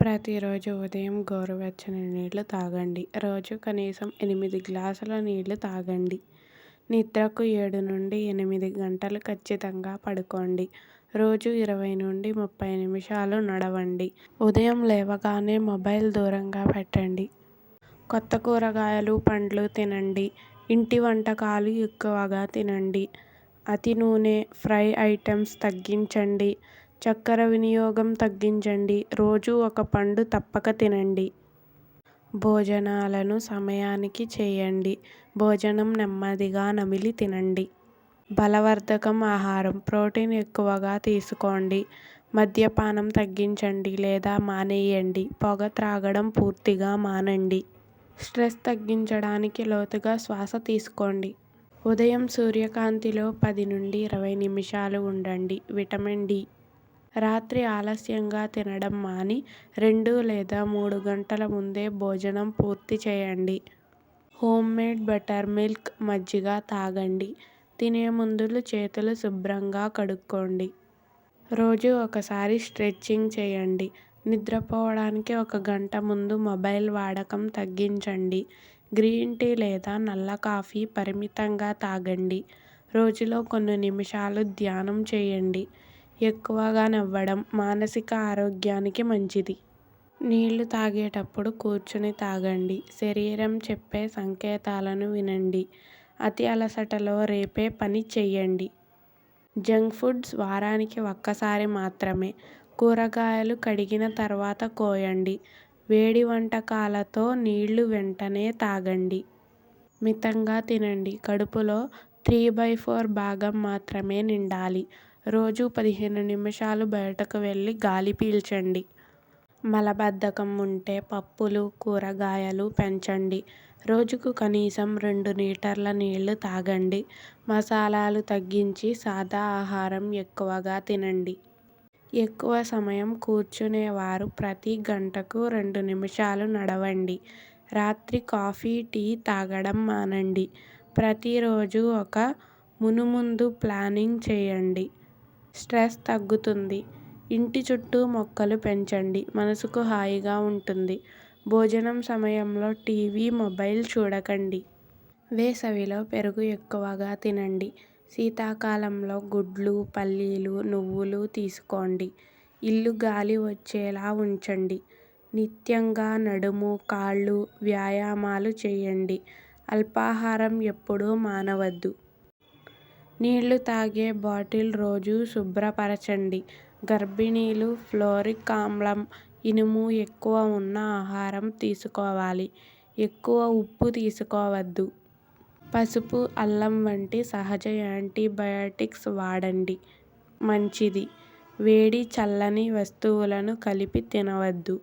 ప్రతిరోజు ఉదయం గోరువెచ్చని నీళ్లు తాగండి. రోజు కనీసం 8 గ్లాసుల నీళ్లు తాగండి. నిద్రకు 7-8 గంటలు ఖచ్చితంగా పడుకోండి. రోజు 20-30 నిమిషాలు నడవండి. ఉదయం లేవగానే మొబైల్ దూరంగా పెట్టండి. కొత్త కూరగాయలు, పండ్లు తినండి. ఇంటి వంటకాలు ఎక్కువగా తినండి. అతి నూనె, ఫ్రై ఐటెమ్స్ తగ్గించండి. చక్కెర వినియోగం తగ్గించండి. రోజు ఒక పండు తప్పక తినండి. భోజనాలను సమయానికి చేయండి. భోజనం నెమ్మదిగా నమిలి తినండి. బలవర్ధకం ఆహారం, ప్రోటీన్ ఎక్కువగా తీసుకోండి. మద్యపానం తగ్గించండి లేదా మానేయండి. పొగ త్రాగడం పూర్తిగా మానండి. స్ట్రెస్ తగ్గించడానికి లోతుగా శ్వాస తీసుకోండి. ఉదయం సూర్యకాంతిలో 10-20 నిమిషాలు ఉండండి. Vitamin D. రాత్రి ఆలస్యంగా తినడం మాని 2 లేదా 3 గంటల ముందే భోజనం పూర్తి చేయండి. హోమ్మేడ్ బటర్ మిల్క్, మజ్జిగ తాగండి. తినే ముందు చేతులు శుభ్రంగా కడుక్కోండి. రోజు ఒకసారి స్ట్రెచింగ్ చేయండి. నిద్రపోవడానికి 1 గంట ముందు మొబైల్ వాడకం తగ్గించండి. గ్రీన్ టీ లేదా నల్ల కాఫీ పరిమితంగా తాగండి. రోజులో కొన్ని నిమిషాలు ధ్యానం చేయండి. ఎక్కువగా నవ్వడం మానసిక ఆరోగ్యానికి మంచిది. నీళ్లు తాగేటప్పుడు కూర్చుని తాగండి. శరీరం చెప్పే సంకేతాలను వినండి. అతి అలసటలో రేపే పని చెయ్యండి. జంక్ ఫుడ్స్ వారానికి ఒక్కసారి మాత్రమే. కూరగాయలు కడిగిన తర్వాత కోయండి. వేడి వంటకాలతో నీళ్లు వెంటనే తాగండి. మితంగా తినండి. కడుపులో 3/4 భాగం మాత్రమే నిండాలి. రోజు 15 నిమిషాలు బయటకు వెళ్లి గాలి పీల్చండి. మలబద్ధకం ఉంటే పప్పులు, కూరగాయలు పెంచండి. రోజుకు కనీసం 2 లీటర్ల నీళ్లు తాగండి. మసాలాలు తగ్గించి సాదా ఆహారం ఎక్కువగా తినండి. ఎక్కువ సమయం కూర్చునేవారు ప్రతి గంటకు 2 నిమిషాలు నడవండి. రాత్రి కాఫీ, టీ తాగడం మానండి. ప్రతిరోజు ఒక మునుముందు ప్లానింగ్ చేయండి. స్ట్రెస్ తగ్గుతుంది. ఇంటి చుట్టూ మొక్కలు పెంచండి. మనసుకు హాయిగా ఉంటుంది. భోజనం సమయంలో టీవీ, మొబైల్ చూడకండి. వేసవిలో పెరుగు ఎక్కువగా తినండి. శీతాకాలంలో గుడ్లు, పల్లీలు, నువ్వులు తీసుకోండి. ఇల్లు గాలి వచ్చేలా ఉంచండి. నిత్యంగా నడుము, కాళ్లు వ్యాయామాలు చేయండి. అల్పాహారం ఎప్పుడూ మానవద్దు. నీళ్లు తాగే బాటిల్ రోజూ శుభ్రపరచండి. గర్భిణీలు ఫోలిక్ ఆమ్లం, ఇనుము ఎక్కువ ఉన్న ఆహారం తీసుకోవాలి. ఎక్కువ ఉప్పు తీసుకోవద్దు. పసుపు, అల్లం వంటి సహజ యాంటీబయాటిక్స్ వాడండి. మంచిది. వేడి, చల్లని వస్తువులను కలిపి తినవద్దు.